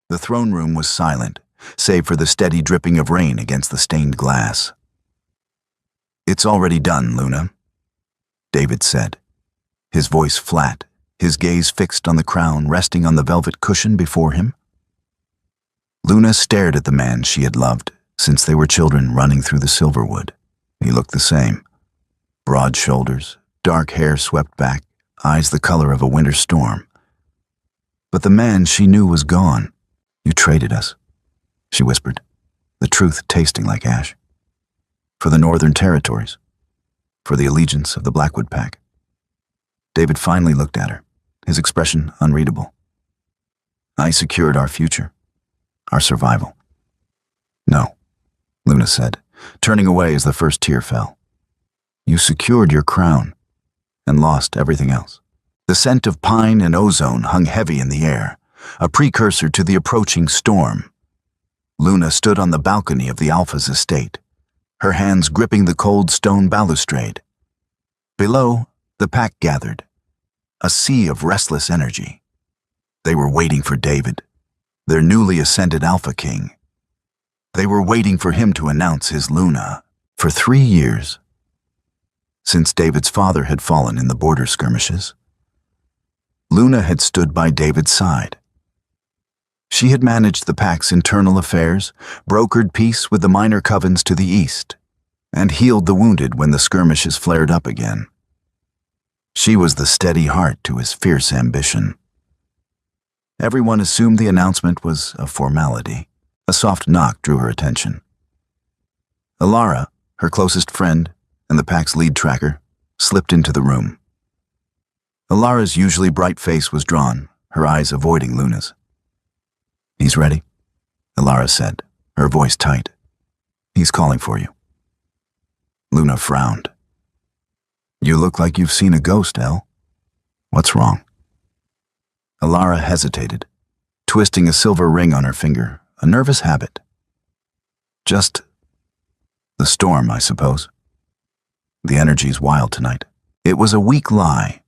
The throne room was silent, save for the steady dripping of rain against the stained glass. "It's already done, Luna," David said, his voice flat, his gaze fixed on the crown resting on the velvet cushion before him. Luna stared at the man she had loved since they were children running through the Silverwood. He looked the same. Broad shoulders, dark hair swept back, eyes the color of a winter storm. But the man she knew was gone. "You traded us," she whispered, the truth tasting like ash. "For the Northern Territories, for the allegiance of the Blackwood Pack." David finally looked at her, his expression unreadable. "I secured our future, our survival." "No," Luna said, turning away as the first tear fell. "You secured your crown and lost everything else." The scent of pine and ozone hung heavy in the air, a precursor to the approaching storm. Luna stood on the balcony of the Alpha's estate, her hands gripping the cold stone balustrade. Below, the pack gathered, a sea of restless energy. They were waiting for David, their newly ascended Alpha King. They were waiting for him to announce his Luna. For 3 years, since David's father had fallen in the border skirmishes, Luna had stood by David's side. She had managed the pack's internal affairs, brokered peace with the minor covens to the east, and healed the wounded when the skirmishes flared up again. She was the steady heart to his fierce ambition. Everyone assumed the announcement was a formality. A soft knock drew her attention. Alara, her closest friend and the pack's lead tracker, slipped into the room. Alara's usually bright face was drawn, her eyes avoiding Luna's. "He's ready," Alara said, her voice tight. "He's calling for you." Luna frowned. "You look like you've seen a ghost, El. What's wrong?" Alara hesitated, twisting a silver ring on her finger, a nervous habit. "Just the storm, I suppose. The energy's wild tonight." It was a weak lie,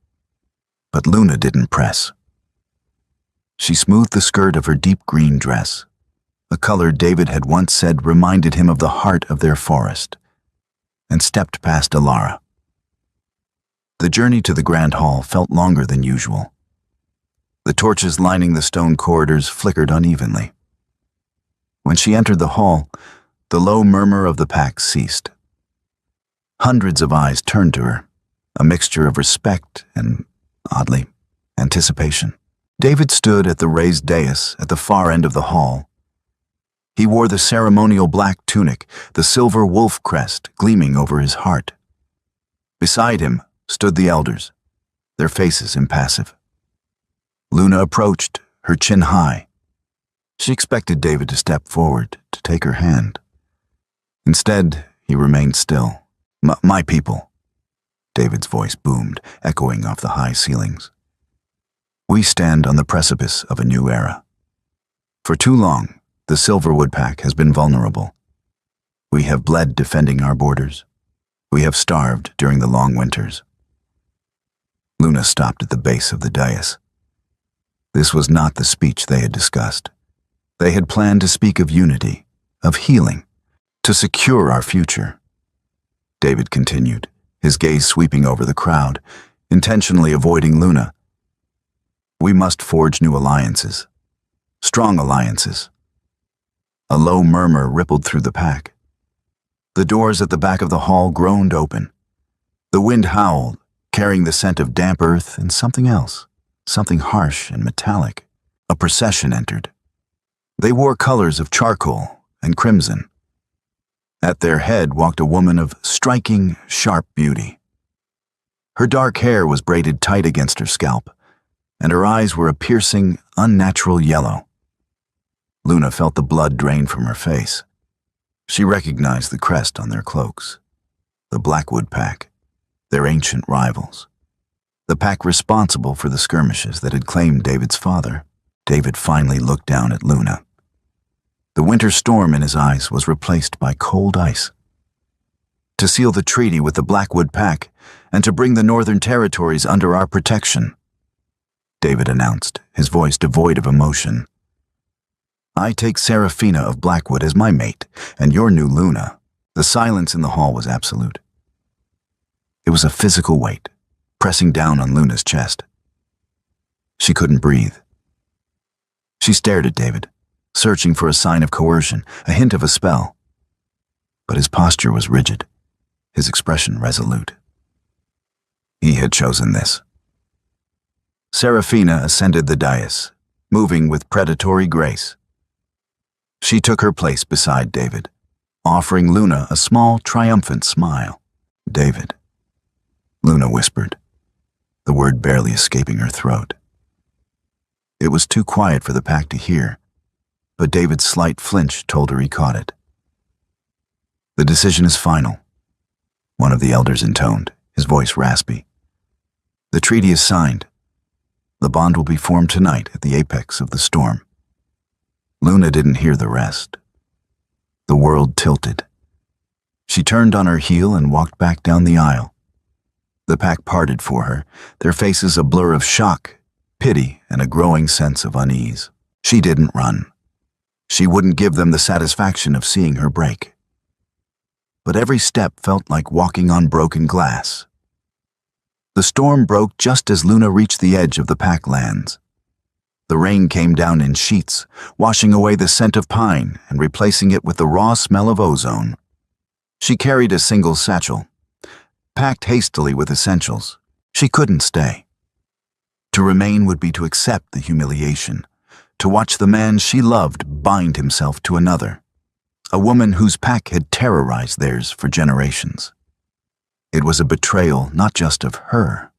but Luna didn't press. She smoothed the skirt of her deep green dress, a color David had once said reminded him of the heart of their forest, and stepped past Alara. The journey to the Grand Hall felt longer than usual. The torches lining the stone corridors flickered unevenly. When she entered the hall, the low murmur of the pack ceased. Hundreds of eyes turned to her, a mixture of respect and, oddly, anticipation. David stood at the raised dais at the far end of the hall. He wore the ceremonial black tunic, the silver wolf crest gleaming over his heart. Beside him stood the elders, their faces impassive. Luna approached, her chin high. She expected David to step forward, to take her hand. Instead, he remained still. My people," David's voice boomed, echoing off the high ceilings. "We stand on the precipice of a new era. For too long, the Silverwood Pack has been vulnerable. We have bled defending our borders. We have starved during the long winters." Luna stopped at the base of the dais. This was not the speech they had discussed. They had planned to speak of unity, of healing, to secure our future. David continued, his gaze sweeping over the crowd, intentionally avoiding Luna. "We must forge new alliances, strong alliances." A low murmur rippled through the pack. The doors at the back of the hall groaned open. The wind howled, carrying the scent of damp earth and something else, something harsh and metallic. A procession entered. They wore colors of charcoal and crimson. At their head walked a woman of striking, sharp beauty. Her dark hair was braided tight against her scalp, and her eyes were a piercing, unnatural yellow. Luna felt the blood drain from her face. She recognized the crest on their cloaks. The Blackwood Pack, their ancient rivals. The pack responsible for the skirmishes that had claimed David's father. David finally looked down at Luna. The winter storm in his eyes was replaced by cold ice. "To seal the treaty with the Blackwood Pack and to bring the Northern Territories under our protection," David announced, his voice devoid of emotion. I take Serafina of Blackwood as my mate, and your new Luna. The silence in the hall was absolute. It was a physical weight, pressing down on Luna's chest. She couldn't breathe. She stared at David, searching for a sign of coercion, a hint of a spell. But his posture was rigid, his expression resolute. He had chosen this. Serafina ascended the dais, moving with predatory grace. She took her place beside David, offering Luna a small, triumphant smile. "David," Luna whispered, the word barely escaping her throat. It was too quiet for the pack to hear, but David's slight flinch told her he caught it. "The decision is final," one of the elders intoned, his voice raspy. "The treaty is signed. The bond will be formed tonight at the apex of the storm." Luna didn't hear the rest. The world tilted. She turned on her heel and walked back down the aisle. The pack parted for her, their faces a blur of shock, pity, and a growing sense of unease. She didn't run. She wouldn't give them the satisfaction of seeing her break. But every step felt like walking on broken glass. The storm broke just as Luna reached the edge of the pack lands. The rain came down in sheets, washing away the scent of pine and replacing it with the raw smell of ozone. She carried a single satchel, packed hastily with essentials. She couldn't stay. To remain would be to accept the humiliation, to watch the man she loved bind himself to another, a woman whose pack had terrorized theirs for generations. It was a betrayal not just of her,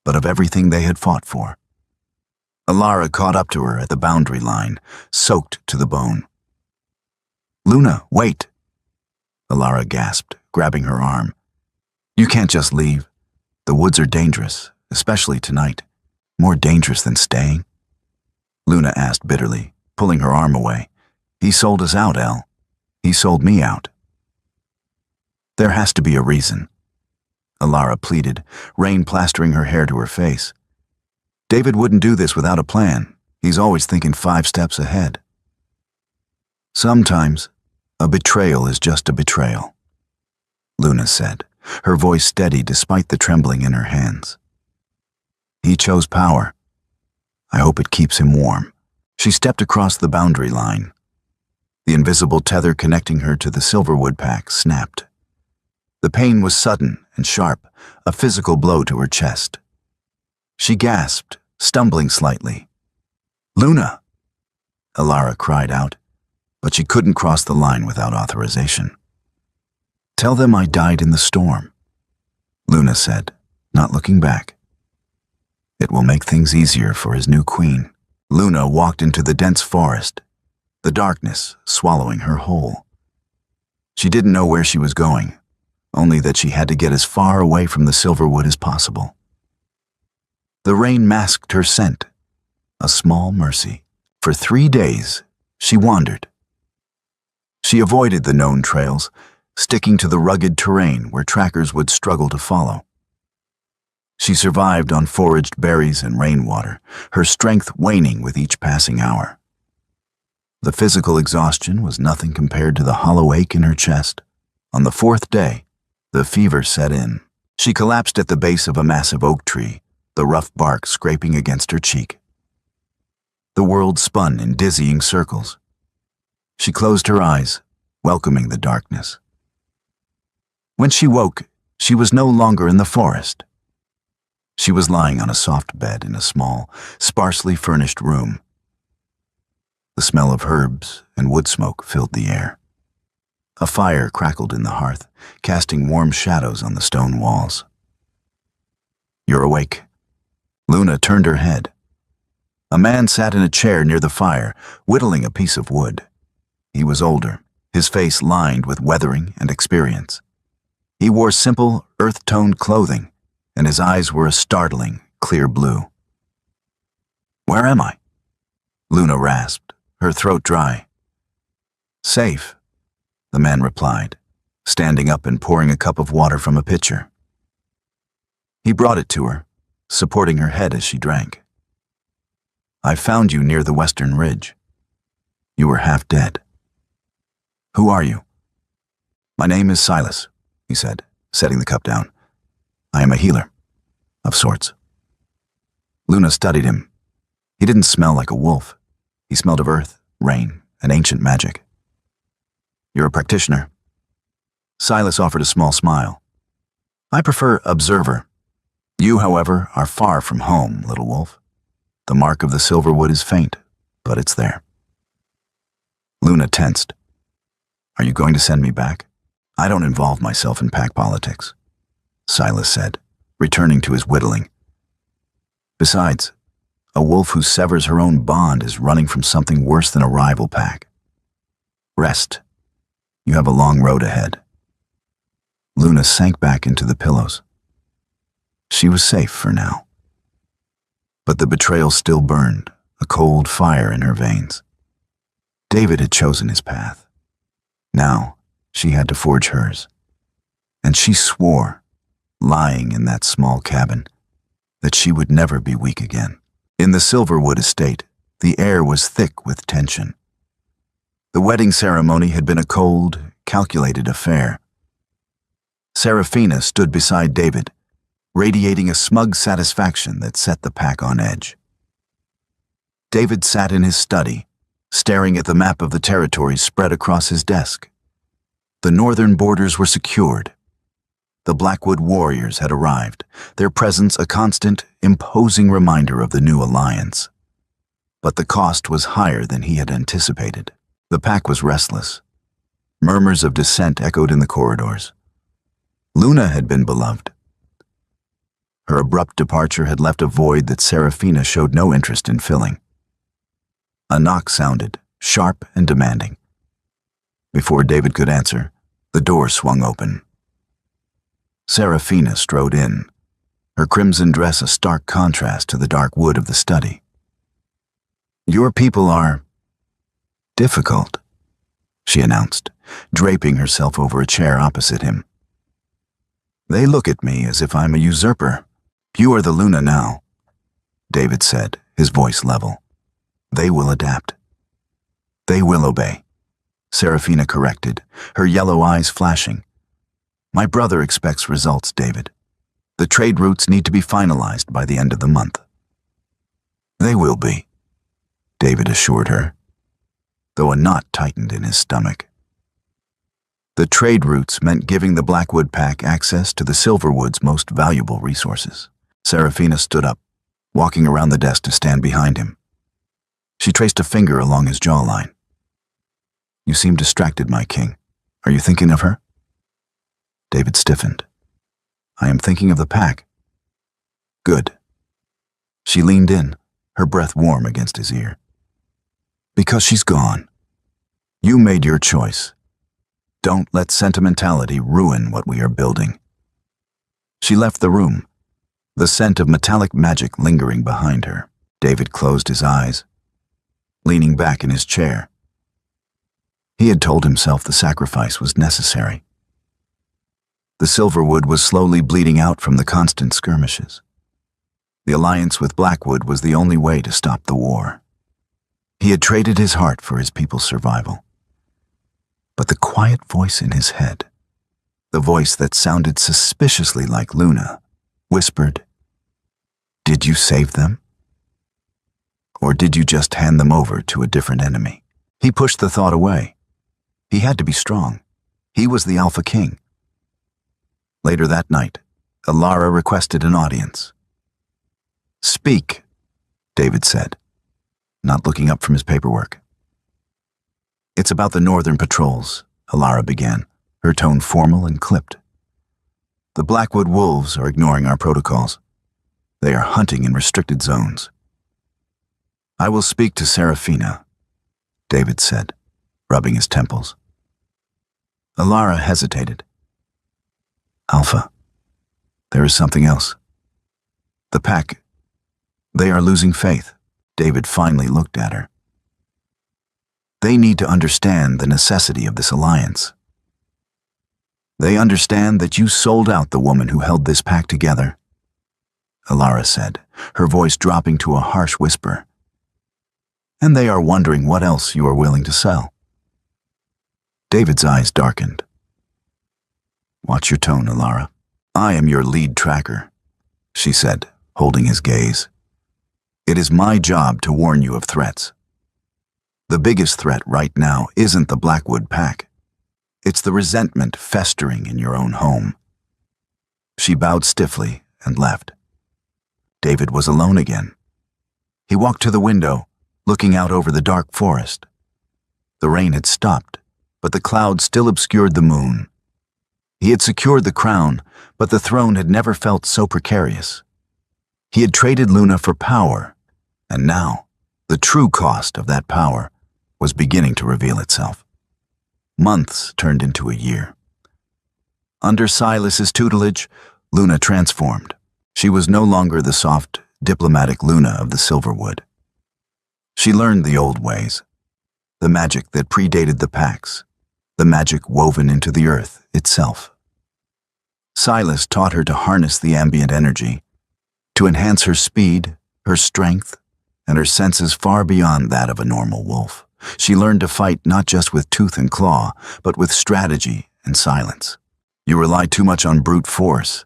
but of everything they had fought for. Alara caught up to her at the boundary line, soaked to the bone. "Luna, wait!" Alara gasped, grabbing her arm. "You can't just leave. The woods are dangerous, especially tonight. More dangerous than staying." Luna asked bitterly, pulling her arm away. "He sold us out, El. He sold me out." "There has to be a reason," Alara pleaded, rain plastering her hair to her face. "David wouldn't do this without a plan. He's always thinking 5 steps ahead." "Sometimes, a betrayal is just a betrayal," Luna said, her voice steady despite the trembling in her hands. "He chose power. I hope it keeps him warm." She stepped across the boundary line. The invisible tether connecting her to the Silverwood pack snapped. The pain was sudden and sharp, a physical blow to her chest. She gasped, stumbling slightly. "Luna!" Alara cried out, but she couldn't cross the line without authorization. "Tell them I died in the storm," Luna said, not looking back. "It will make things easier for his new queen." Luna walked into the dense forest, the darkness swallowing her whole. She didn't know where she was going, only that she had to get as far away from the Silverwood as possible. The rain masked her scent, a small mercy. For 3 days, she wandered. She avoided the known trails, sticking to the rugged terrain where trackers would struggle to follow. She survived on foraged berries and rainwater, her strength waning with each passing hour. The physical exhaustion was nothing compared to the hollow ache in her chest. On the 4th day, the fever set in. She collapsed at the base of a massive oak tree, the rough bark scraping against her cheek. The world spun in dizzying circles. She closed her eyes, welcoming the darkness. When she woke, she was no longer in the forest. She was lying on a soft bed in a small, sparsely furnished room. The smell of herbs and wood smoke filled the air. A fire crackled in the hearth, casting warm shadows on the stone walls. "You're awake." Luna turned her head. A man sat in a chair near the fire, whittling a piece of wood. He was older, his face lined with weathering and experience. He wore simple, earth-toned clothing, and his eyes were a startling, clear blue. "Where am I?" Luna rasped, her throat dry. "Safe," the man replied, standing up and pouring a cup of water from a pitcher. He brought it to her, supporting her head as she drank. "I found you near the western ridge." You were half dead. Who are you? My name is Silas, he said, setting the cup down. I am a healer, of sorts. Luna studied him. He didn't smell like a wolf. He smelled of earth, rain, and ancient magic. You're a practitioner. Silas offered a small smile. I prefer observer. You, however, are far from home, little wolf. The mark of the silverwood is faint, but it's there. Luna tensed. Are you going to send me back? I don't involve myself in pack politics, Silas said, returning to his whittling. Besides, a wolf who severs her own bond is running from something worse than a rival pack. Rest. You have a long road ahead. Luna sank back into the pillows. She was safe for now. But the betrayal still burned, a cold fire in her veins. David had chosen his path. Now, she had to forge hers. And she swore, lying in that small cabin, that she would never be weak again. In the Silverwood estate, the air was thick with tension. The wedding ceremony had been a cold, calculated affair. Seraphina stood beside David, radiating a smug satisfaction that set the pack on edge. David sat in his study, staring at the map of the territories spread across his desk. The northern borders were secured. The Blackwood warriors had arrived, their presence a constant, imposing reminder of the new alliance. But the cost was higher than he had anticipated. The pack was restless. Murmurs of dissent echoed in the corridors. Luna had been beloved. Her abrupt departure had left a void that Seraphina showed no interest in filling. A knock sounded, sharp and demanding. Before David could answer, the door swung open. Seraphina strode in, her crimson dress a stark contrast to the dark wood of the study. Your people are difficult, she announced, draping herself over a chair opposite him. They look at me as if I'm a usurper. You are the Luna now, David said, his voice level. They will adapt. They will obey, Seraphina corrected, her yellow eyes flashing. My brother expects results, David. The trade routes need to be finalized by the end of the month. They will be, David assured her, though a knot tightened in his stomach. The trade routes meant giving the Blackwood pack access to the Silverwood's most valuable resources. Seraphina stood up, walking around the desk to stand behind him. She traced a finger along his jawline. You seem distracted, my king. Are you thinking of her? David stiffened. I am thinking of the pack. Good. She leaned in, her breath warm against his ear. Because she's gone. You made your choice. Don't let sentimentality ruin what we are building. She left the room, the scent of metallic magic lingering behind her. David closed his eyes, leaning back in his chair. He had told himself the sacrifice was necessary. The Silverwood was slowly bleeding out from the constant skirmishes. The alliance with Blackwood was the only way to stop the war. He had traded his heart for his people's survival. But the quiet voice in his head, the voice that sounded suspiciously like Luna, whispered, Did you save them? Or did you just hand them over to a different enemy? He pushed the thought away. He had to be strong. He was the Alpha King. Later that night, Alara requested an audience. Speak, David said, not looking up from his paperwork. It's about the northern patrols, Alara began, her tone formal and clipped. The Blackwood wolves are ignoring our protocols. They are hunting in restricted zones. I will speak to Seraphina, David said, rubbing his temples. Alara hesitated. Alpha, there is something else. The pack, they are losing faith. David finally looked at her. They need to understand the necessity of this alliance. They understand that you sold out the woman who held this pack together, Alara said, her voice dropping to a harsh whisper. and they are wondering what else you are willing to sell. David's eyes darkened. Watch your tone, Alara. I am your lead tracker, she said, holding his gaze. It is my job to warn you of threats. The biggest threat right now isn't the Blackwood Pack. It's the resentment festering in your own home. She bowed stiffly and left. David was alone again. He walked to the window, looking out over the dark forest. The rain had stopped, but the clouds still obscured the moon. He had secured the crown, but the throne had never felt so precarious. He had traded Luna for power, and now the true cost of that power was beginning to reveal itself. Months turned into a year. Under Silas's tutelage, Luna transformed. She was no longer the soft, diplomatic Luna of the Silverwood. She learned the old ways, the magic that predated the packs, the magic woven into the earth itself. Silas taught her to harness the ambient energy, to enhance her speed, her strength, and her senses far beyond that of a normal wolf. She learned to fight not just with tooth and claw, but with strategy and silence. You rely too much on brute force,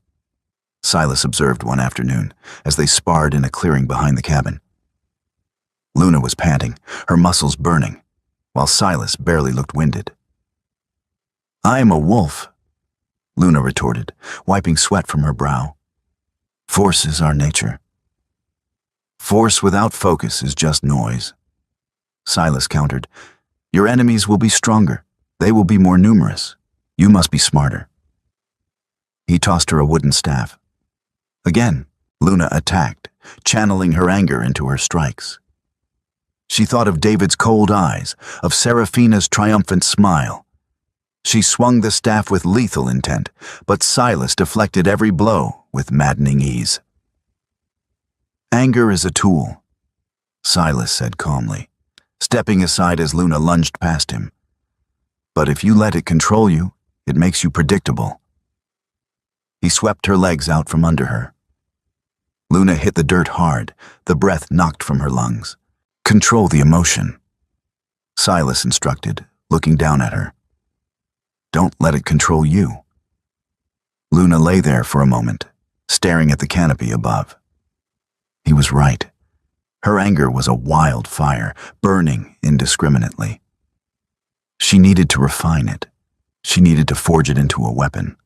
Silas observed one afternoon as they sparred in a clearing behind the cabin. Luna was panting, her muscles burning, while Silas barely looked winded. I am a wolf, Luna retorted, wiping sweat from her brow. Force is our nature. Force without focus is just noise. Silas countered. Your enemies will be stronger. They will be more numerous. You must be smarter. He tossed her a wooden staff. Again, Luna attacked, channeling her anger into her strikes. She thought of David's cold eyes, of Seraphina's triumphant smile. She swung the staff with lethal intent, but Silas deflected every blow with maddening ease. Anger is a tool, Silas said calmly, stepping aside as Luna lunged past him. But if you let it control you, it makes you predictable. He swept her legs out from under her. Luna hit the dirt hard, the breath knocked from her lungs. Control the emotion, Silas instructed, looking down at her. Don't let it control you. Luna lay there for a moment, staring at the canopy above. He was right. Her anger was a wild fire, burning indiscriminately. She needed to refine it. She needed to forge it into a weapon.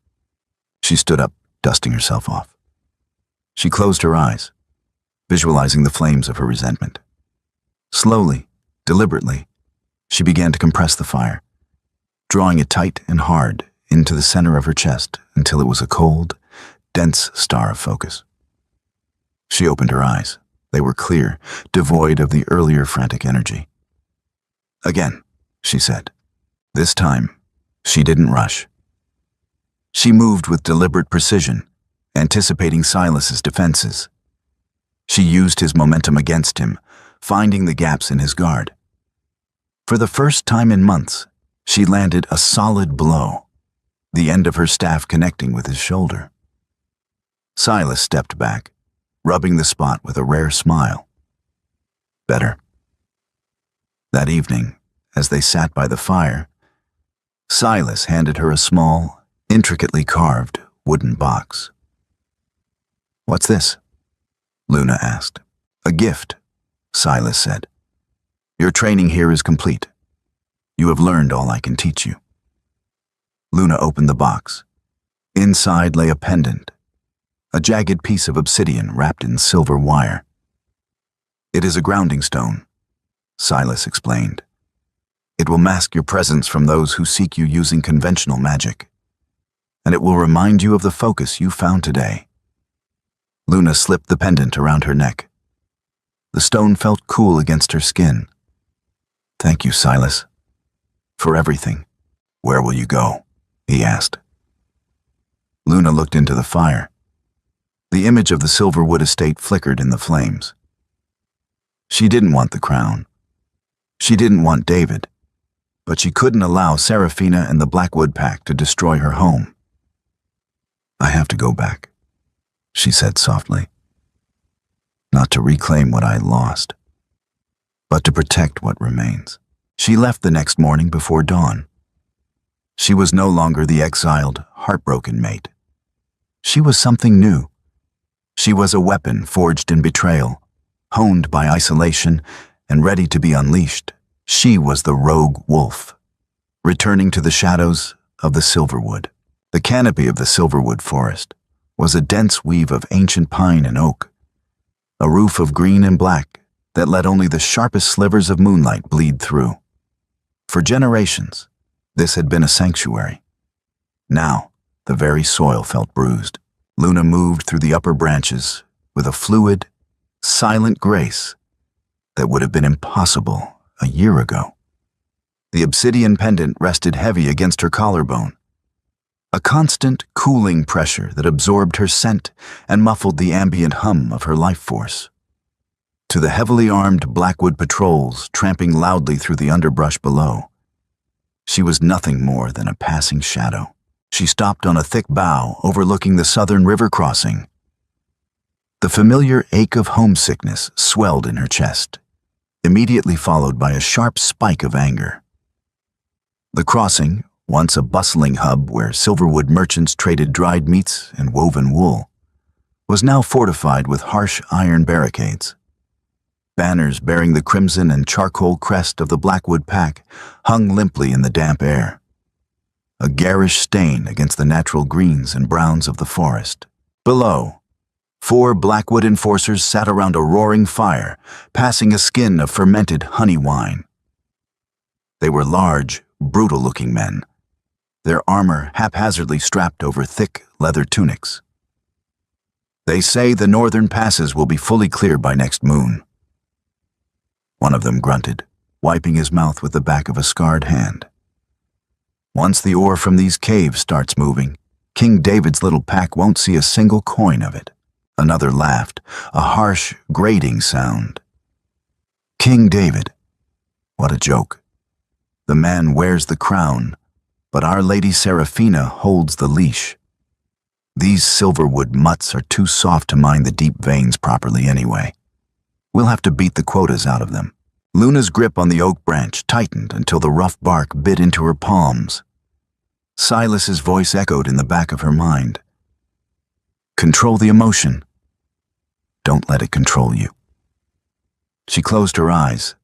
She stood up, dusting herself off. She closed her eyes, visualizing the flames of her resentment. Slowly, deliberately, she began to compress the fire, drawing it tight and hard into the center of her chest until it was a cold, dense star of focus. She opened her eyes. They were clear, devoid of the earlier frantic energy. Again, she said. This time, she didn't rush. She moved with deliberate precision, anticipating Silas's defenses. She used his momentum against him, finding the gaps in his guard. For the first time in months, she landed a solid blow, the end of her staff connecting with his shoulder. Silas stepped back, rubbing the spot with a rare smile. Better. That evening, as they sat by the fire, Silas handed her a small, intricately carved wooden box. What's this? Luna asked. A gift, Silas said. Your training here is complete. You have learned all I can teach you. Luna opened the box. Inside lay a pendant, a jagged piece of obsidian wrapped in silver wire. It is a grounding stone, Silas explained. It will mask your presence from those who seek you using conventional magic, and it will remind you of the focus you found today. Luna slipped the pendant around her neck. The stone felt cool against her skin. Thank you, Silas, for everything. Where will you go? He asked. Luna looked into the fire. The image of the Silverwood estate flickered in the flames. She didn't want the crown. She didn't want David, but she couldn't allow Seraphina and the Blackwood Pack to destroy her home. I have to go back, she said softly. Not to reclaim what I lost, but to protect what remains. She left the next morning before dawn. She was no longer the exiled, heartbroken mate. She was something new. She was a weapon forged in betrayal, honed by isolation, and ready to be unleashed. She was the rogue wolf, returning to the shadows of the Silverwood. The canopy of the Silverwood forest was a dense weave of ancient pine and oak, a roof of green and black that let only the sharpest slivers of moonlight bleed through. For generations, this had been a sanctuary. Now, the very soil felt bruised. Luna moved through the upper branches with a fluid, silent grace that would have been impossible a year ago. The obsidian pendant rested heavy against her collarbone, a constant, cooling pressure that absorbed her scent and muffled the ambient hum of her life force. To the heavily armed Blackwood patrols tramping loudly through the underbrush below, she was nothing more than a passing shadow. She stopped on a thick bough overlooking the southern river crossing. The familiar ache of homesickness swelled in her chest, immediately followed by a sharp spike of anger. The crossing, once a bustling hub where Silverwood merchants traded dried meats and woven wool, was now fortified with harsh iron barricades. Banners bearing the crimson and charcoal crest of the Blackwood pack hung limply in the damp air, a garish stain against the natural greens and browns of the forest. Below, 4 Blackwood enforcers sat around a roaring fire, passing a skin of fermented honey wine. They were large, brutal-looking men, their armor haphazardly strapped over thick leather tunics. "They say the northern passes will be fully clear by next moon," one of them grunted, wiping his mouth with the back of a scarred hand. "Once the ore from these caves starts moving, King David's little pack won't see a single coin of it." Another laughed, a harsh, grating sound. King David. What a joke. The man wears the crown, but Our Lady Seraphina holds the leash. These Silverwood mutts are too soft to mine the deep veins properly anyway. We'll have to beat the quotas out of them. Luna's grip on the oak branch tightened until the rough bark bit into her palms. Silas's voice echoed in the back of her mind. Control the emotion. Don't let it control you. She closed her eyes,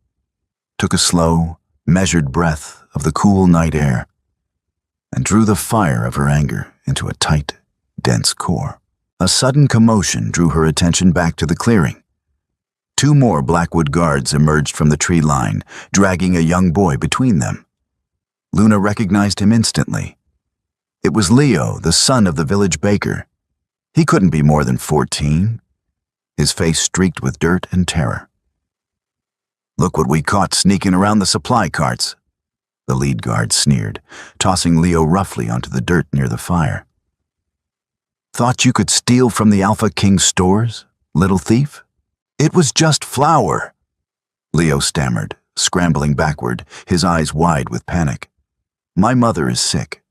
took a slow, measured breath of the cool night air, and drew the fire of her anger into a tight, dense core. A sudden commotion drew her attention back to the clearing. 2 more Blackwood guards emerged from the tree line, dragging a young boy between them. Luna recognized him instantly. It was Leo, the son of the village baker. He couldn't be more than 14, his face streaked with dirt and terror. "Look what we caught sneaking around the supply carts," the lead guard sneered, tossing Leo roughly onto the dirt near the fire. "Thought you could steal from the Alpha King's stores, little thief? It was just flour," Leo stammered, scrambling backward, his eyes wide with panic. "My mother is sick.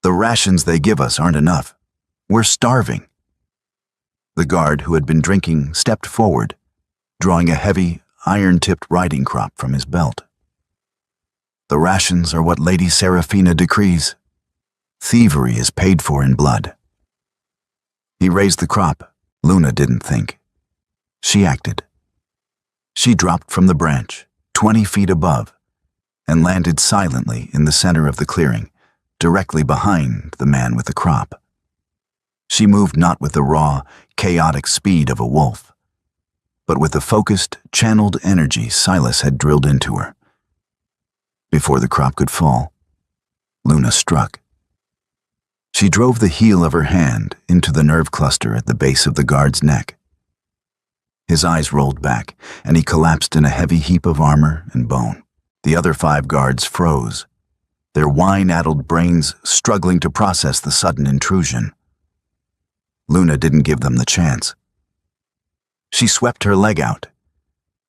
The rations they give us aren't enough. We're starving." The guard who had been drinking stepped forward, drawing a heavy, iron-tipped riding crop from his belt. "The rations are what Lady Seraphina decrees. Thievery is paid for in blood." He raised the crop. Luna didn't think. She acted. She dropped from the branch, 20 feet above, and landed silently in the center of the clearing, directly behind the man with the crop. She moved not with the raw, chaotic speed of a wolf, but with the focused, channeled energy Silas had drilled into her. Before the crop could fall, Luna struck. She drove the heel of her hand into the nerve cluster at the base of the guard's neck. His eyes rolled back, and he collapsed in a heavy heap of armor and bone. The other 5 guards froze, their wine-addled brains struggling to process the sudden intrusion. Luna didn't give them the chance. She swept her leg out,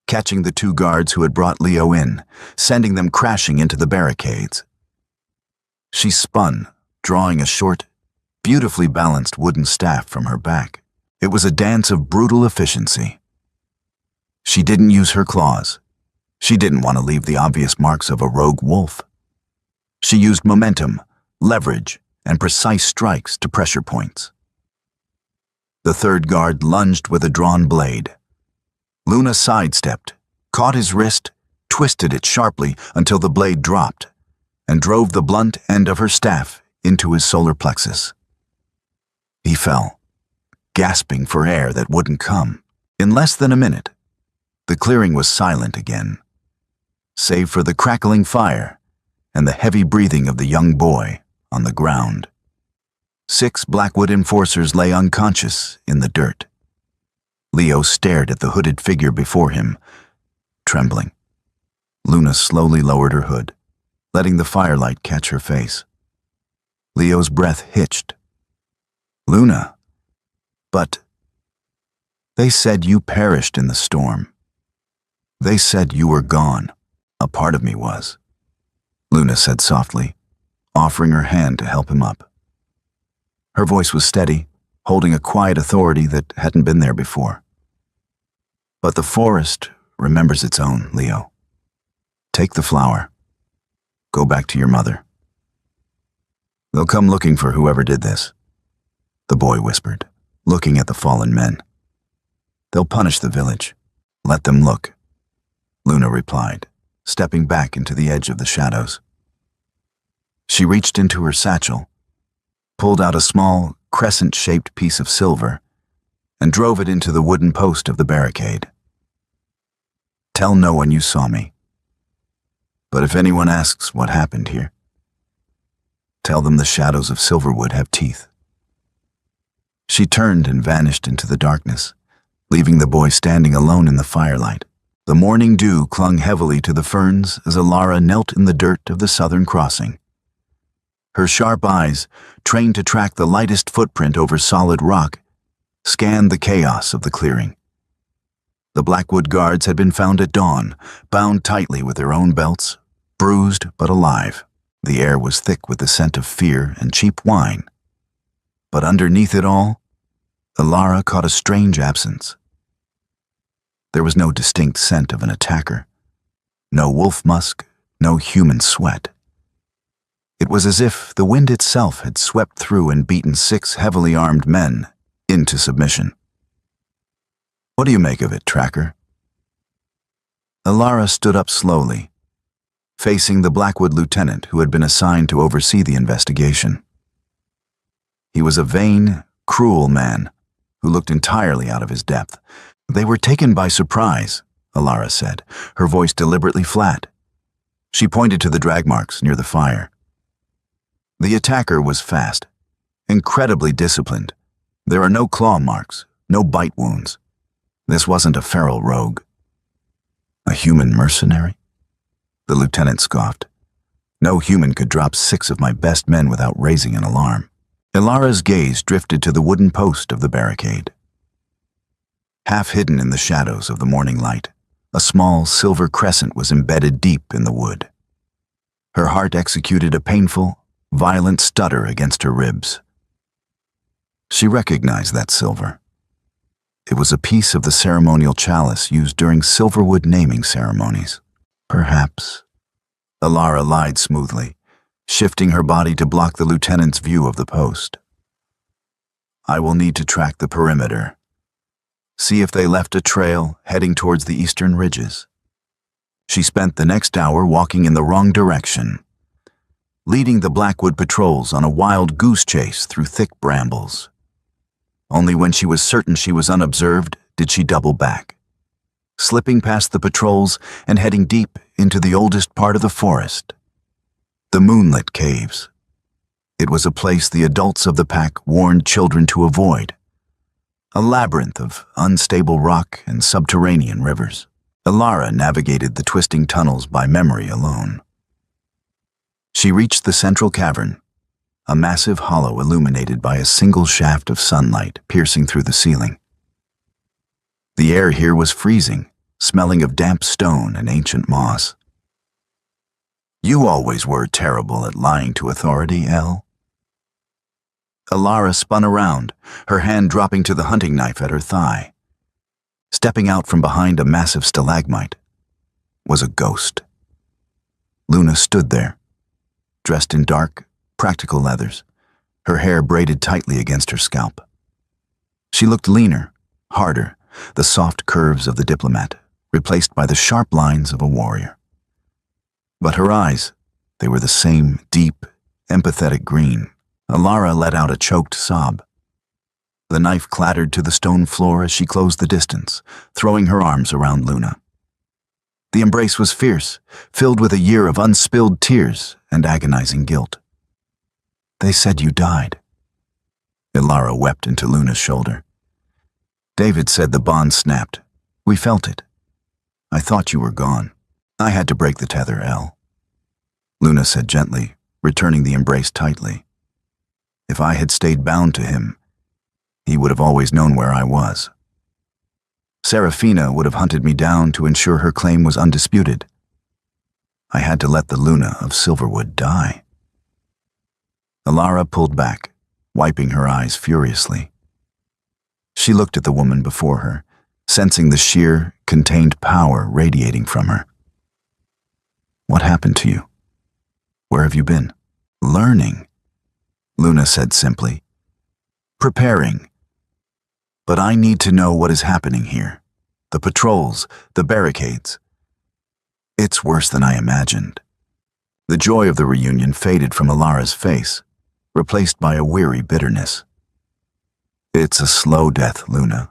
catching the 2 guards who had brought Leo in, sending them crashing into the barricades. She spun, drawing a short, beautifully balanced wooden staff from her back. It was a dance of brutal efficiency. She didn't use her claws. She didn't want to leave the obvious marks of a rogue wolf. She used momentum, leverage, and precise strikes to pressure points. The third guard lunged with a drawn blade. Luna sidestepped, caught his wrist, twisted it sharply until the blade dropped, and drove the blunt end of her staff into his solar plexus. He fell, gasping for air that wouldn't come. In less than a minute, the clearing was silent again, save for the crackling fire and the heavy breathing of the young boy on the ground. 6 Blackwood enforcers lay unconscious in the dirt. Leo stared at the hooded figure before him, trembling. Luna slowly lowered her hood, letting the firelight catch her face. Leo's breath hitched. "Luna, but they said you perished in the storm. They said you were gone. A part of me was," Luna said softly, offering her hand to help him up. Her voice was steady, holding a quiet authority that hadn't been there before. "But the forest remembers its own, Leo. Take the flower. Go back to your mother. They'll come looking for whoever did this," the boy whispered, looking at the fallen men. "They'll punish the village. Let them look," Luna replied, stepping back into the edge of the shadows. She reached into her satchel, pulled out a small, crescent-shaped piece of silver, and drove it into the wooden post of the barricade. "Tell no one you saw me. But if anyone asks what happened here, tell them the shadows of Silverwood have teeth." She turned and vanished into the darkness, leaving the boy standing alone in the firelight. The morning dew clung heavily to the ferns as Alara knelt in the dirt of the southern crossing. Her sharp eyes, trained to track the lightest footprint over solid rock, scanned the chaos of the clearing. The Blackwood guards had been found at dawn, bound tightly with their own belts, bruised but alive. The air was thick with the scent of fear and cheap wine. But underneath it all, Alara caught a strange absence. There was no distinct scent of an attacker, no wolf musk, no human sweat. It was as if the wind itself had swept through and beaten 6 heavily armed men into submission. "What do you make of it, Tracker?" Alara stood up slowly, facing the Blackwood lieutenant who had been assigned to oversee the investigation. He was a vain, cruel man who looked entirely out of his depth. "They were taken by surprise," Alara said, her voice deliberately flat. She pointed to the drag marks near the fire. The attacker was fast, incredibly disciplined. There are no claw marks, no bite wounds. This wasn't a feral rogue. "A human mercenary?" the lieutenant scoffed. "No human could drop 6 of my best men without raising an alarm." Alara's gaze drifted to the wooden post of the barricade. Half hidden in the shadows of the morning light, a small silver crescent was embedded deep in the wood. Her heart executed a painful, violent stutter against her ribs. She recognized that silver. It was a piece of the ceremonial chalice used during Silverwood naming ceremonies. "Perhaps," Alara lied smoothly, shifting her body to block the lieutenant's view of the post. "I will need to track the perimeter. See if they left a trail heading towards the eastern ridges." She spent the next hour walking in the wrong direction, leading the Blackwood patrols on a wild goose chase through thick brambles. Only when she was certain she was unobserved did she double back, slipping past the patrols and heading deep into the oldest part of the forest, the moonlit caves. It was a place the adults of the pack warned children to avoid, a labyrinth of unstable rock and subterranean rivers. Alara navigated the twisting tunnels by memory alone. She reached the central cavern, a massive hollow illuminated by a single shaft of sunlight piercing through the ceiling. The air here was freezing, smelling of damp stone and ancient moss. "You always were terrible at lying to authority, Elle." Alara spun around, her hand dropping to the hunting knife at her thigh, stepping out from behind a massive stalagmite. was a ghost. Luna stood there, dressed in dark, practical leathers, her hair braided tightly against her scalp. She looked leaner, harder, the soft curves of the diplomat, replaced by the sharp lines of a warrior. But her eyes, they were the same deep, empathetic green. Alara let out a choked sob. The knife clattered to the stone floor as she closed the distance, throwing her arms around Luna. The embrace was fierce, filled with a year of unspilled tears and agonizing guilt. "They said you died." Ilara wept into Luna's shoulder. "David said the bond snapped. We felt it. I thought you were gone. I had to break the tether, El." Luna said gently, returning the embrace tightly. "If I had stayed bound to him, he would have always known where I was. Serafina would have hunted me down to ensure her claim was undisputed. I had to let the Luna of Silverwood die." Alara pulled back, wiping her eyes furiously. She looked at the woman before her, sensing the sheer, contained power radiating from her. "What happened to you? Where have you been?" "Learning," Luna said simply. "Preparing. But I need to know what is happening here. The patrols, the barricades. It's worse than I imagined." The joy of the reunion faded from Alara's face, replaced by a weary bitterness. "It's a slow death, Luna.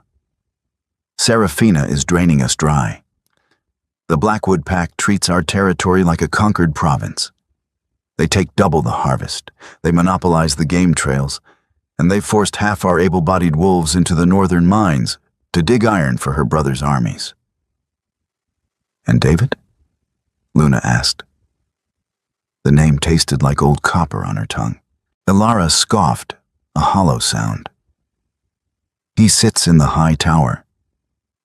Serafina is draining us dry. The Blackwood Pack treats our territory like a conquered province. They take double the harvest, they monopolize the game trails, and they've forced half our able-bodied wolves into the northern mines to dig iron for her brother's armies." "And David?" Luna asked. The name tasted like old copper on her tongue. Ilara scoffed, a hollow sound. "He sits in the high tower.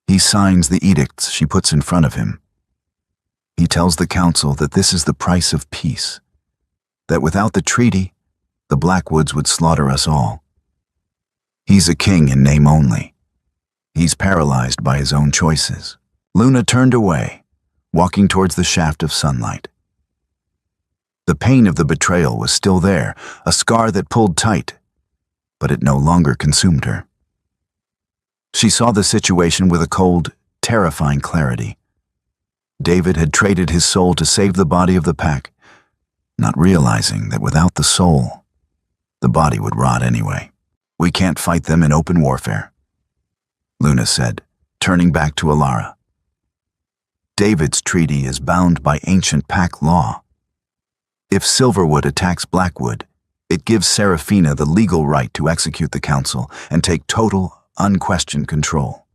He signs the edicts she puts in front of him. He tells the council that this is the price of peace, that without the treaty, the Blackwoods would slaughter us all. He's a king in name only. He's paralyzed by his own choices." Luna turned away, walking towards the shaft of sunlight. The pain of the betrayal was still there, a scar that pulled tight, but it no longer consumed her. She saw the situation with a cold, terrifying clarity. David had traded his soul to save the body of the pack, not realizing that without the soul, the body would rot anyway. "We can't fight them in open warfare," Luna said, turning back to Alara. "David's treaty is bound by ancient pack law. If Silverwood attacks Blackwood, it gives Serafina the legal right to execute the council and take total, unquestioned control.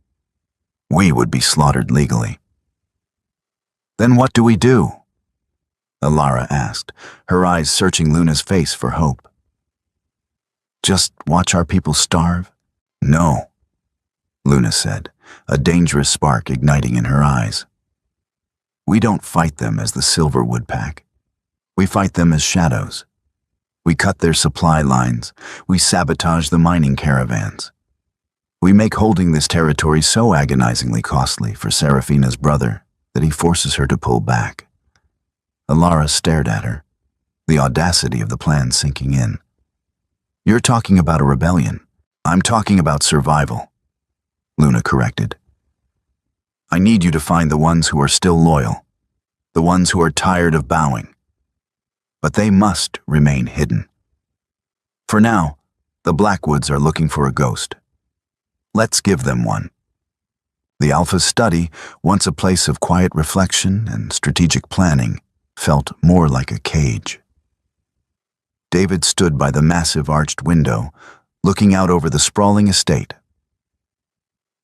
We would be slaughtered legally." "Then what do we do?" Alara asked, her eyes searching Luna's face for hope. "Just watch our people starve?" "No," Luna said, a dangerous spark igniting in her eyes. "We don't fight them as the Silverwood Pack. We fight them as shadows. We cut their supply lines. We sabotage the mining caravans. We make holding this territory so agonizingly costly for Serafina's brother that he forces her to pull back." Alara stared at her, the audacity of the plan sinking in. "You're talking about a rebellion. I'm talking about survival," Luna corrected. "I need you to find the ones who are still loyal, the ones who are tired of bowing. But they must remain hidden. For now, the Blackwoods are looking for a ghost. Let's give them one." The Alpha's study, once a place of quiet reflection and strategic planning, felt more like a cage. David stood by the massive arched window, looking out over the sprawling estate.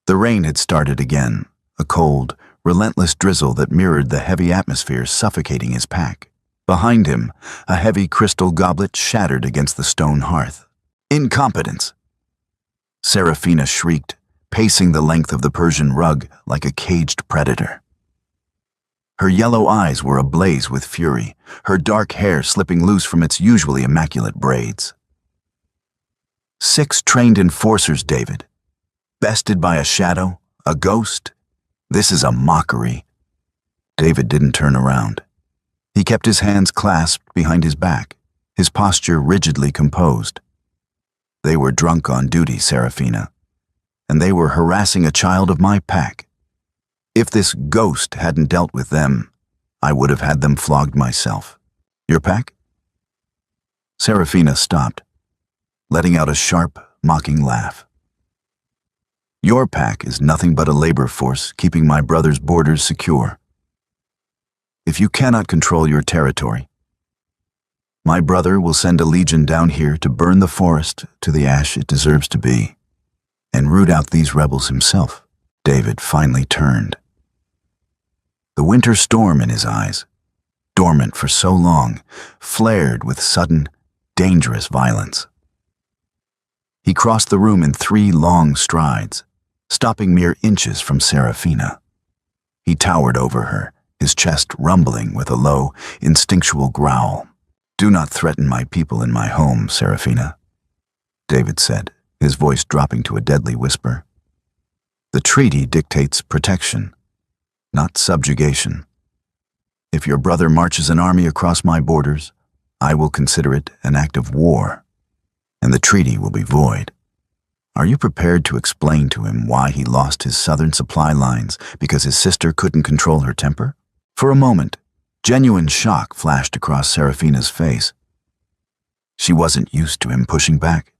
The rain had started again, a cold, relentless drizzle that mirrored the heavy atmosphere suffocating his pack. Behind him, a heavy crystal goblet shattered against the stone hearth. "Incompetence!" Serafina shrieked, pacing the length of the Persian rug like a caged predator. Her yellow eyes were ablaze with fury, her dark hair slipping loose from its usually immaculate braids. 6 trained enforcers, David. Bested by a shadow, a ghost? This is a mockery. David didn't turn around. He kept his hands clasped behind his back, his posture rigidly composed. They were drunk on duty, Serafina, and they were harassing a child of my pack. If this ghost hadn't dealt with them, I would have had them flogged myself. Your pack? Serafina stopped, letting out a sharp, mocking laugh. Your pack is nothing but a labor force keeping my brother's borders secure. If you cannot control your territory, my brother will send a legion down here to burn the forest to the ash it deserves to be, and root out these rebels himself. David finally turned. The winter storm in his eyes, dormant for so long, flared with sudden, dangerous violence. He crossed the room in 3 long strides, stopping mere inches from Serafina. He towered over her, his chest rumbling with a low, instinctual growl. "Do not threaten my people in my home, Serafina," David said, his voice dropping to a deadly whisper. "The treaty dictates protection, not subjugation. If your brother marches an army across my borders, I will consider it an act of war, and the treaty will be void. Are you prepared to explain to him why he lost his southern supply lines because his sister couldn't control her temper?" For a moment, genuine shock flashed across Serafina's face. She wasn't used to him pushing back.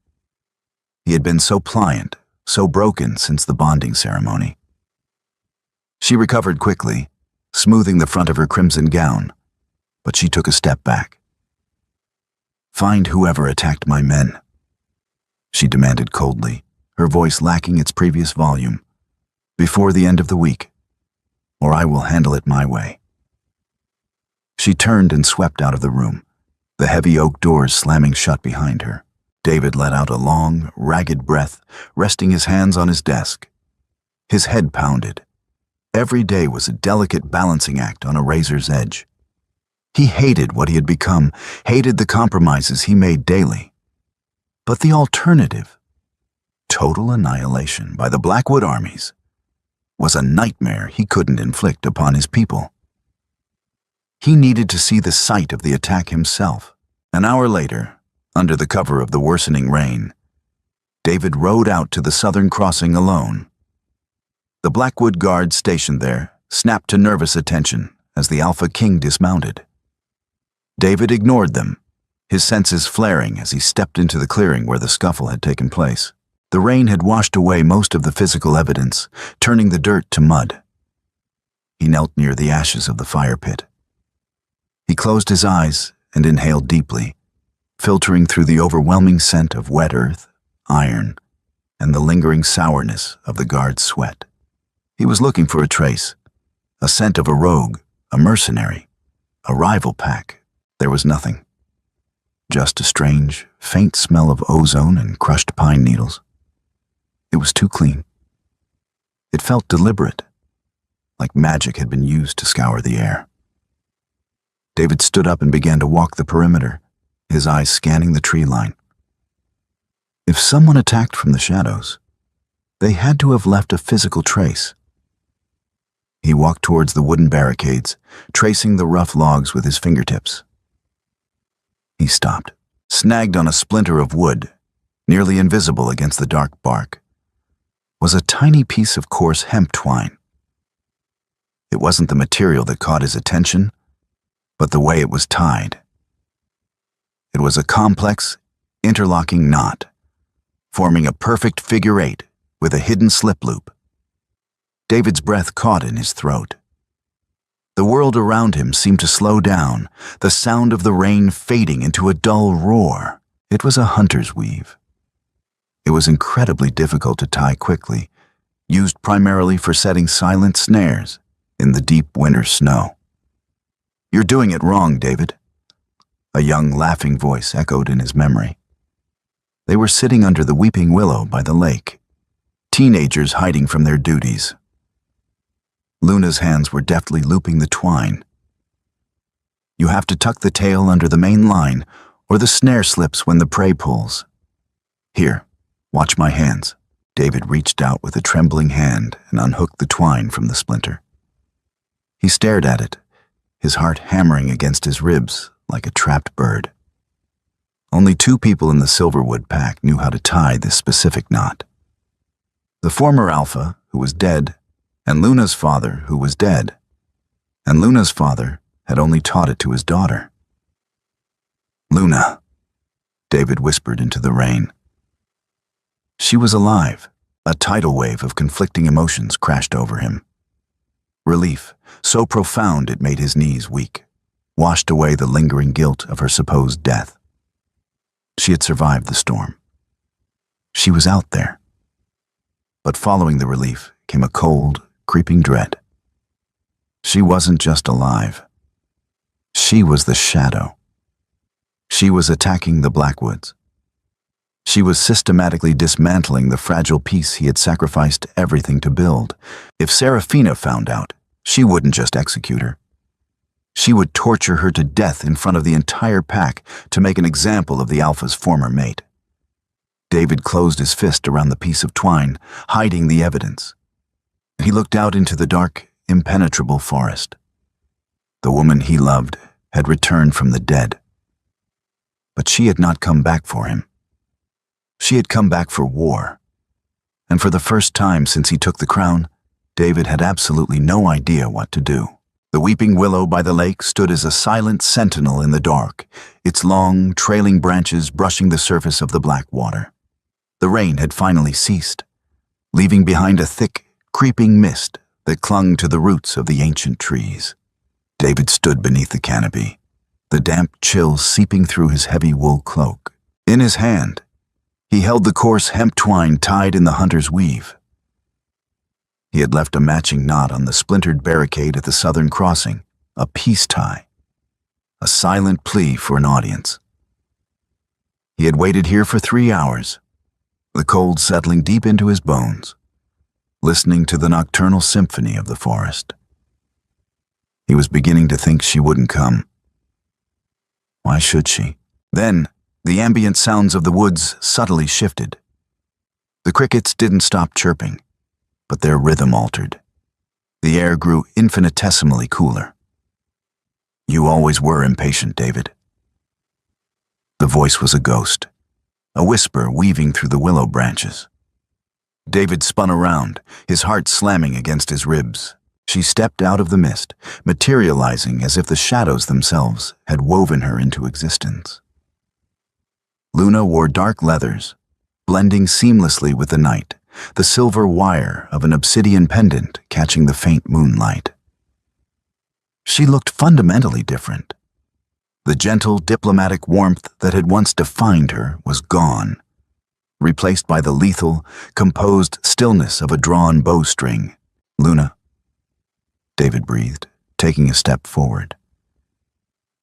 He had been so pliant, so broken since the bonding ceremony. She recovered quickly, smoothing the front of her crimson gown, but she took a step back. "Find whoever attacked my men," she demanded coldly, her voice lacking its previous volume, "before the end of the week, or I will handle it my way." She turned and swept out of the room, the heavy oak doors slamming shut behind her. David let out a long, ragged breath, resting his hands on his desk. His head pounded. Every day was a delicate balancing act on a razor's edge. He hated what he had become, hated the compromises he made daily. But the alternative, total annihilation by the Blackwood armies, was a nightmare he couldn't inflict upon his people. He needed to see the site of the attack himself. An hour later, under the cover of the worsening rain, David rode out to the southern crossing alone. The Blackwood guards stationed there snapped to nervous attention as the Alpha King dismounted. David ignored them, his senses flaring as he stepped into the clearing where the scuffle had taken place. The rain had washed away most of the physical evidence, turning the dirt to mud. He knelt near the ashes of the fire pit. He closed his eyes and inhaled deeply, filtering through the overwhelming scent of wet earth, iron, and the lingering sourness of the guard's sweat. He was looking for a trace, a scent of a rogue, a mercenary, a rival pack. There was nothing. Just a strange, faint smell of ozone and crushed pine needles. It was too clean. It felt deliberate, like magic had been used to scour the air. David stood up and began to walk the perimeter, his eyes scanning the tree line. If someone attacked from the shadows, they had to have left a physical trace. He walked towards the wooden barricades, tracing the rough logs with his fingertips. He stopped, snagged on a splinter of wood, nearly invisible against the dark bark, was a tiny piece of coarse hemp twine. It wasn't the material that caught his attention, but the way it was tied. It was a complex, interlocking knot, forming a perfect figure 8 with a hidden slip loop. David's breath caught in his throat. The world around him seemed to slow down, the sound of the rain fading into a dull roar. It was a hunter's weave. It was incredibly difficult to tie quickly, used primarily for setting silent snares in the deep winter snow. "You're doing it wrong, David," a young, laughing voice echoed in his memory. They were sitting under the weeping willow by the lake, teenagers hiding from their duties. Luna's hands were deftly looping the twine. "You have to tuck the tail under the main line, or the snare slips when the prey pulls. Here, watch my hands." David reached out with a trembling hand and unhooked the twine from the splinter. He stared at it, his heart hammering against his ribs like a trapped bird. Only 2 people in the Silverwood pack knew how to tie this specific knot. The former alpha, who was dead, and Luna's father, who was dead. And Luna's father had only taught it to his daughter. "Luna," David whispered into the rain. She was alive. A tidal wave of conflicting emotions crashed over him. Relief, so profound it made his knees weak, washed away the lingering guilt of her supposed death. She had survived the storm. She was out there. But following the relief came a cold, creeping dread. She wasn't just alive. She was the shadow. She was attacking the Blackwoods. She was systematically dismantling the fragile peace he had sacrificed everything to build. If Serafina found out, she wouldn't just execute her. She would torture her to death in front of the entire pack to make an example of the alpha's former mate. David closed his fist around the piece of twine, hiding the evidence. He looked out into the dark, impenetrable forest. The woman he loved had returned from the dead. But she had not come back for him. She had come back for war. And for the first time since he took the crown, David had absolutely no idea what to do. The weeping willow by the lake stood as a silent sentinel in the dark, its long, trailing branches brushing the surface of the black water. The rain had finally ceased, leaving behind a thick, creeping mist that clung to the roots of the ancient trees. David stood beneath the canopy, the damp chill seeping through his heavy wool cloak. In his hand, he held the coarse hemp twine tied in the hunter's weave. He had left a matching knot on the splintered barricade at the southern crossing, a peace tie, a silent plea for an audience. He had waited here for 3 hours, the cold settling deep into his bones, listening to the nocturnal symphony of the forest. He was beginning to think she wouldn't come. Why should she? Then, the ambient sounds of the woods subtly shifted. The crickets didn't stop chirping, but their rhythm altered. The air grew infinitesimally cooler. "You always were impatient, David." The voice was a ghost, a whisper weaving through the willow branches. David spun around, his heart slamming against his ribs. She stepped out of the mist, materializing as if the shadows themselves had woven her into existence. Luna wore dark leathers, blending seamlessly with the night, the silver wire of an obsidian pendant catching the faint moonlight. She looked fundamentally different. The gentle, diplomatic warmth that had once defined her was gone, replaced by the lethal, composed stillness of a drawn bowstring. "Luna," David breathed, taking a step forward.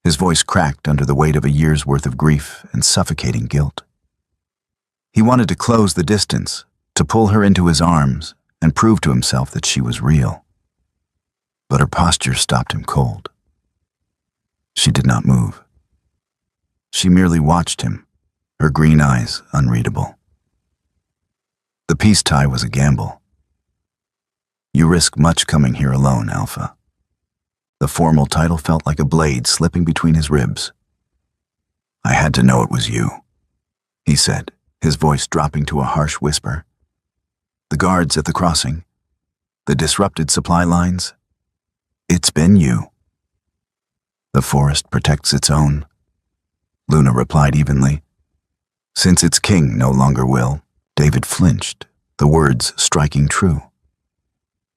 His voice cracked under the weight of a year's worth of grief and suffocating guilt. He wanted to close the distance, to pull her into his arms and prove to himself that she was real. But her posture stopped him cold. She did not move. She merely watched him, her green eyes unreadable. The peace tie was a gamble. "You risk much coming here alone, Alpha." The formal title felt like a blade slipping between his ribs. "I had to know it was you," he said, his voice dropping to a harsh whisper. "The guards at the crossing, the disrupted supply lines, it's been you." "The forest protects its own," Luna replied evenly. "Since its king no longer will." David flinched, the words striking true.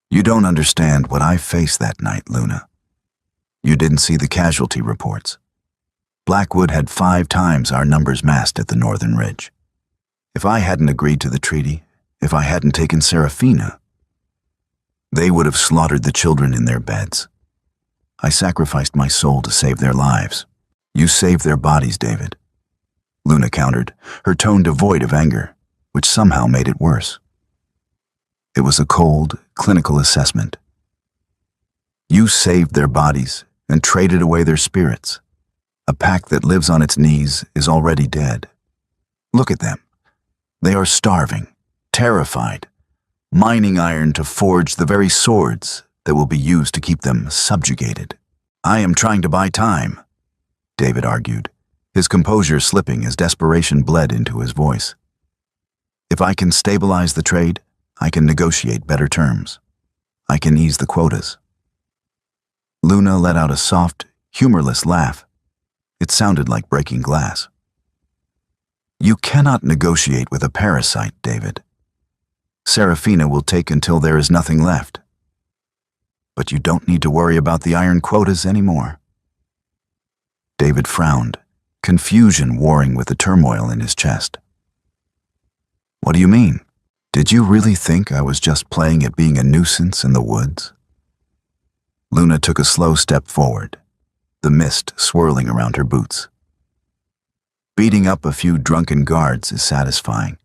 "You don't understand what I faced that night, Luna. You didn't see the casualty reports. Blackwood had 5 times our numbers massed at the northern ridge. If I hadn't agreed to the treaty, if I hadn't taken Serafina, they would have slaughtered the children in their beds. I sacrificed my soul to save their lives. You saved their bodies, David," Luna countered, her tone devoid of anger, which somehow made it worse. It was a cold, clinical assessment. "You saved their bodies and traded away their spirits. A pack that lives on its knees is already dead. Look at them. They are starving, terrified, mining iron to forge the very swords that will be used to keep them subjugated. I am trying to buy time, David argued, his composure slipping as desperation bled into his voice. If I can stabilize the trade, I can negotiate better terms. I can ease the quotas. Luna let out a soft, humorless laugh. It sounded like breaking glass. You cannot negotiate with a parasite, David. Serafina will take until there is nothing left. But you don't need to worry about the iron quotas anymore. David frowned, confusion warring with the turmoil in his chest. What do you mean? Did you really think I was just playing at being a nuisance in the woods? Luna took a slow step forward, the mist swirling around her boots. Beating up a few drunken guards is satisfying,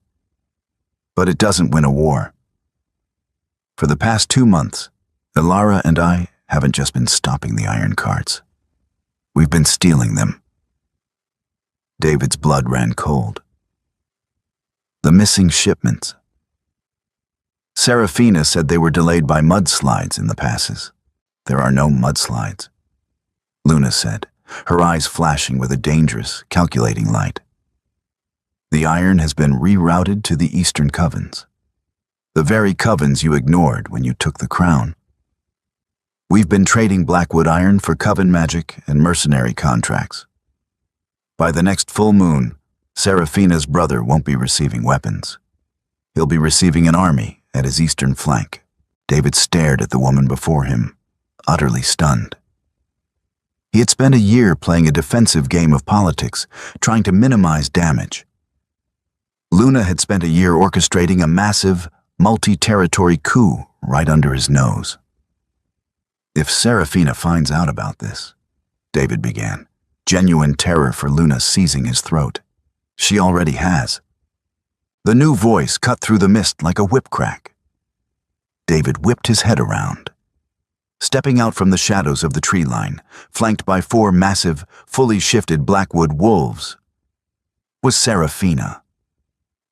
but it doesn't win a war. For the past 2 months, Ilara and I haven't just been stopping the iron carts. We've been stealing them. David's blood ran cold. The missing shipments. Serafina said they were delayed by mudslides in the passes. There are no mudslides, Luna said, her eyes flashing with a dangerous, calculating light. The iron has been rerouted to the eastern covens, the very covens you ignored when you took the crown. We've been trading Blackwood iron for coven magic and mercenary contracts. By the next full moon, Serafina's brother won't be receiving weapons. He'll be receiving an army at his eastern flank. David stared at the woman before him, utterly stunned. He had spent a year playing a defensive game of politics, trying to minimize damage. Luna had spent a year orchestrating a massive, multi-territory coup right under his nose. If Serafina finds out about this, David began, genuine terror for Luna seizing his throat. She already has. The new voice cut through the mist like a whip crack. David whipped his head around. Stepping out from the shadows of the tree line, flanked by 4 massive, fully shifted Blackwood wolves, was Serafina.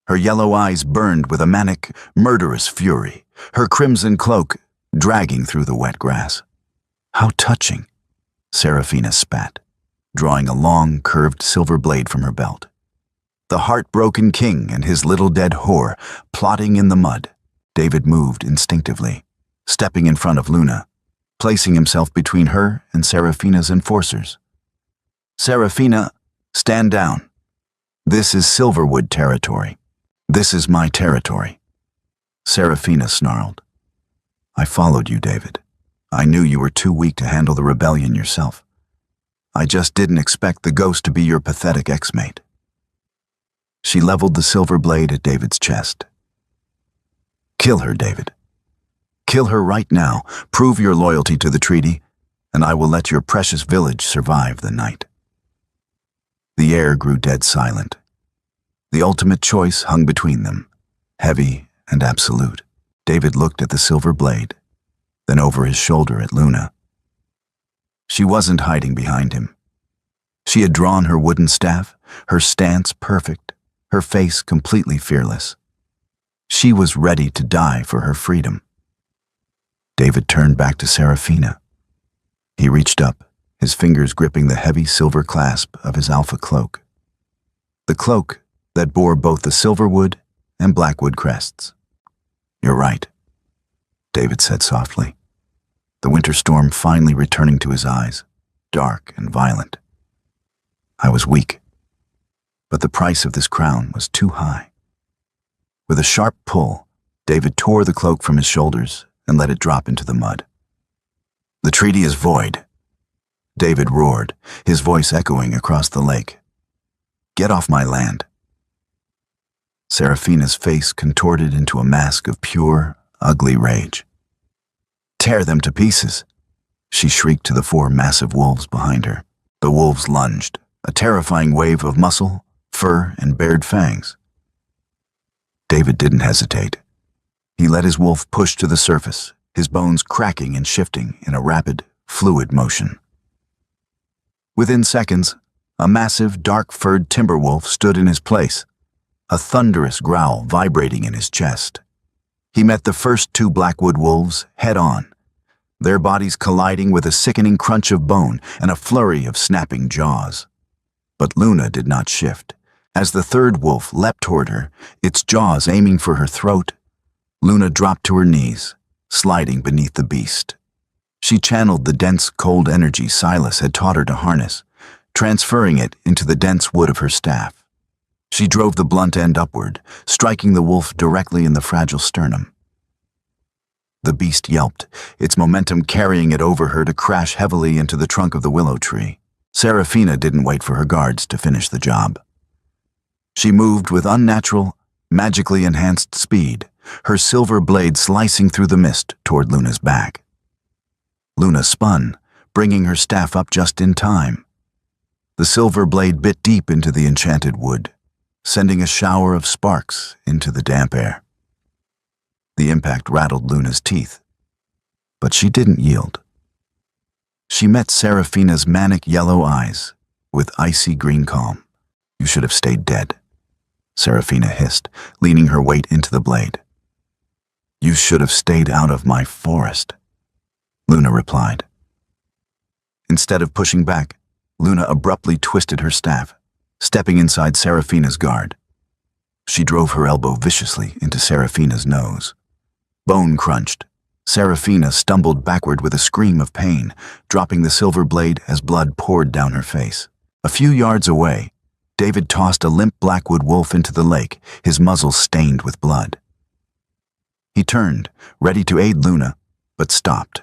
Her yellow eyes burned with a manic, murderous fury, her crimson cloak dragging through the wet grass. How touching, Serafina spat, drawing a long, curved silver blade from her belt. The heartbroken king and his little dead whore plotting in the mud. David moved instinctively, stepping in front of Luna, placing himself between her and Serafina's enforcers. Serafina, stand down. This is Silverwood territory. This is my territory. Serafina snarled. I followed you, David. I knew you were too weak to handle the rebellion yourself. I just didn't expect the ghost to be your pathetic ex-mate. She leveled the silver blade at David's chest. Kill her, David. Kill her right now, prove your loyalty to the treaty, and I will let your precious village survive the night. The air grew dead silent. The ultimate choice hung between them, heavy and absolute. David looked at the silver blade, then over his shoulder at Luna. She wasn't hiding behind him. She had drawn her wooden staff, her stance perfect, her face completely fearless. She was ready to die for her freedom. David turned back to Serafina. He reached up, his fingers gripping the heavy silver clasp of his alpha cloak. The cloak that bore both the Silverwood and Blackwood crests. You're right, David said softly, the winter storm finally returning to his eyes, dark and violent. I was weak, but the price of this crown was too high. With a sharp pull, David tore the cloak from his shoulders and let it drop into the mud. The treaty is void, David roared, his voice echoing across the lake. Get off my land. Serafina's face contorted into a mask of pure, ugly rage. Tear them to pieces, she shrieked to the 4 massive wolves behind her. The wolves lunged, a terrifying wave of muscle, fur, and bared fangs. David didn't hesitate. He let his wolf push to the surface, his bones cracking and shifting in a rapid, fluid motion. Within seconds, a massive, dark-furred timber wolf stood in his place, a thunderous growl vibrating in his chest. He met the first 2 Blackwood wolves head-on, their bodies colliding with a sickening crunch of bone and a flurry of snapping jaws. But Luna did not shift. As the third wolf leapt toward her, its jaws aiming for her throat, Luna dropped to her knees, sliding beneath the beast. She channeled the dense, cold energy Silas had taught her to harness, transferring it into the dense wood of her staff. She drove the blunt end upward, striking the wolf directly in the fragile sternum. The beast yelped, its momentum carrying it over her to crash heavily into the trunk of the willow tree. Seraphina didn't wait for her guards to finish the job. She moved with unnatural, magically enhanced speed, her silver blade slicing through the mist toward Luna's back. Luna spun, bringing her staff up just in time. The silver blade bit deep into the enchanted wood, sending a shower of sparks into the damp air. The impact rattled Luna's teeth, but she didn't yield. She met Seraphina's manic yellow eyes with icy green calm. "You should have stayed dead," Seraphina hissed, leaning her weight into the blade. "You should have stayed out of my forest," Luna replied. Instead of pushing back, Luna abruptly twisted her staff, stepping inside Seraphina's guard. She drove her elbow viciously into Seraphina's nose. Bone crunched. Seraphina stumbled backward with a scream of pain, dropping the silver blade as blood poured down her face. A few yards away, David tossed a limp blackwood wolf into the lake, his muzzle stained with blood. He turned, ready to aid Luna, but stopped.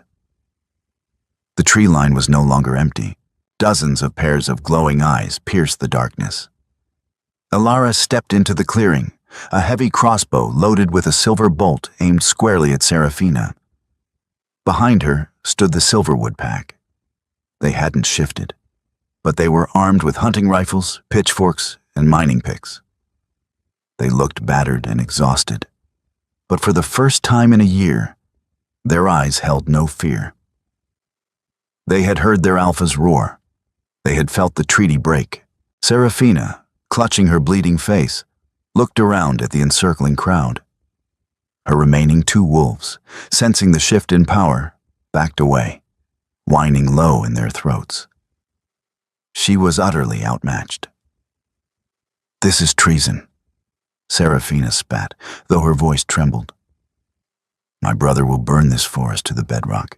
The tree line was no longer empty. Dozens of pairs of glowing eyes pierced the darkness. Alara stepped into the clearing, a heavy crossbow loaded with a silver bolt aimed squarely at Seraphina. Behind her stood the Silverwood pack. They hadn't shifted, but they were armed with hunting rifles, pitchforks, and mining picks. They looked battered and exhausted, but for the first time in a year, their eyes held no fear. They had heard their alphas roar. They had felt the treaty break. Seraphina, clutching her bleeding face, looked around at the encircling crowd. Her remaining two wolves, sensing the shift in power, backed away, whining low in their throats. She was utterly outmatched. "This is treason," Seraphina spat, though her voice trembled. "My brother will burn this forest to the bedrock.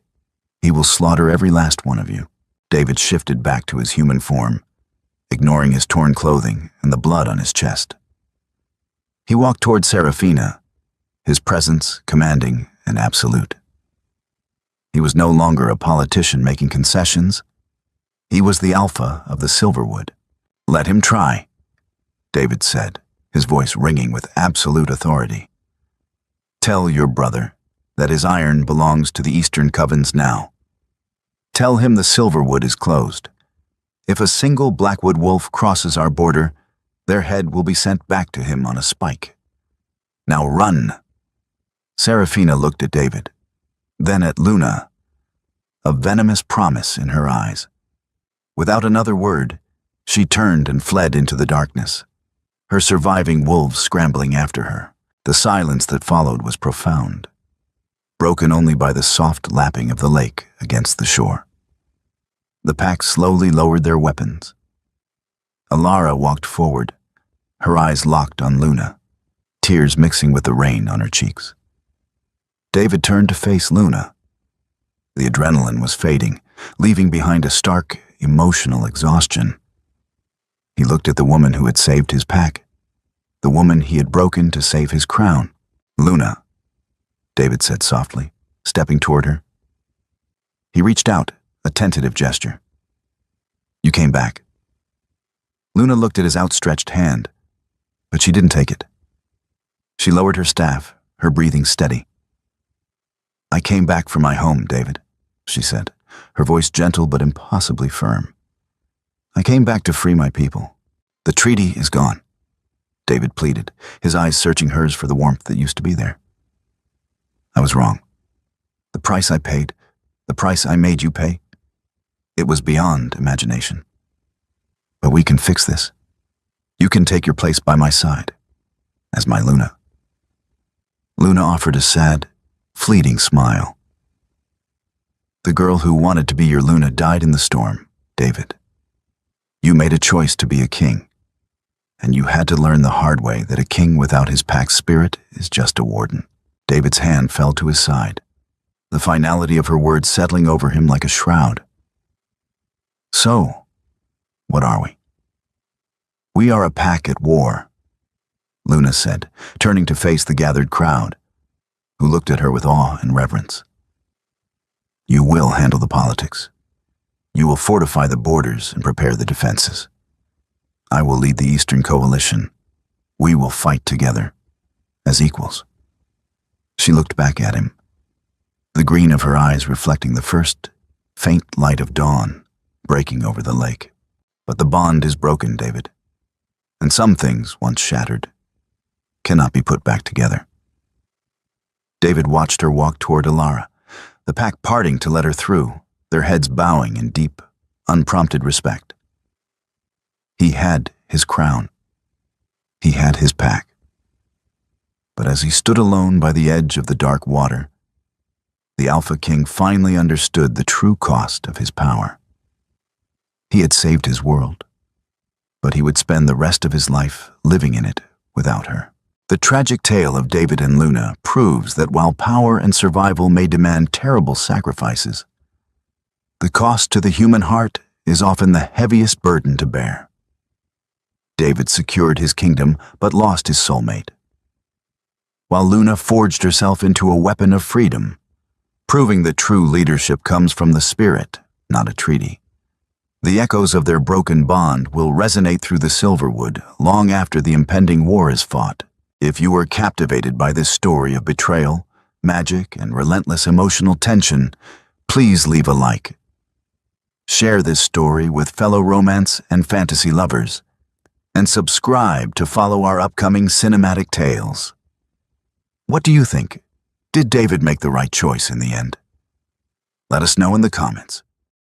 He will slaughter every last one of you." David shifted back to his human form, ignoring his torn clothing and the blood on his chest. He walked toward Seraphina, his presence commanding and absolute. He was no longer a politician making concessions. He was the alpha of the Silverwood. "Let him try," David said, his voice ringing with absolute authority. "Tell your brother that his iron belongs to the Eastern Covens now. Tell him the Silverwood is closed. If a single Blackwood wolf crosses our border, their head will be sent back to him on a spike. Now run." Seraphina looked at David, then at Luna, a venomous promise in her eyes. Without another word, she turned and fled into the darkness, her surviving wolves scrambling after her. The silence that followed was profound, broken only by the soft lapping of the lake against the shore. The pack slowly lowered their weapons. Alara walked forward, her eyes locked on Luna, tears mixing with the rain on her cheeks. David turned to face Luna. The adrenaline was fading, leaving behind a stark, emotional exhaustion. He looked at the woman who had saved his pack, the woman he had broken to save his crown. "Luna," David said softly, stepping toward her. He reached out, a tentative gesture. "You came back." Luna looked at his outstretched hand, but she didn't take it. She lowered her staff, her breathing steady. "I came back from my home, David," she said, her voice gentle but impossibly firm. "I came back to free my people. The treaty is gone," David pleaded, his eyes searching hers for the warmth that used to be there. "I was wrong. The price I paid, the price I made you pay, it was beyond imagination. But we can fix this. You can take your place by my side, as my Luna." Luna offered a sad, fleeting smile. The girl who wanted to be your Luna died in the storm, David. You made a choice to be a king, and you had to learn the hard way that a king without his pack's spirit is just a warden. David's hand fell to his side, the finality of her words settling over him like a shroud. So, what are we? We are a pack at war, Luna said, turning to face the gathered crowd, who looked at her with awe and reverence. You will handle the politics. You will fortify the borders and prepare the defenses. I will lead the Eastern Coalition. We will fight together, as equals. She looked back at him, the green of her eyes reflecting the first faint light of dawn breaking over the lake. But the bond is broken, David, and some things, once shattered, cannot be put back together. David watched her walk toward Alara, the pack parting to let her through, their heads bowing in deep, unprompted respect. He had his crown. He had his pack. But as he stood alone by the edge of the dark water, the Alpha King finally understood the true cost of his power. He had saved his world, but he would spend the rest of his life living in it without her. The tragic tale of David and Luna proves that while power and survival may demand terrible sacrifices, the cost to the human heart is often the heaviest burden to bear. David secured his kingdom but lost his soulmate, while Luna forged herself into a weapon of freedom, proving that true leadership comes from the spirit, not a treaty. The echoes of their broken bond will resonate through the Silverwood long after the impending war is fought. If you were captivated by this story of betrayal, magic, and relentless emotional tension, please leave a like. Share this story with fellow romance and fantasy lovers, and subscribe to follow our upcoming cinematic tales. What do you think? Did David make the right choice in the end? Let us know in the comments.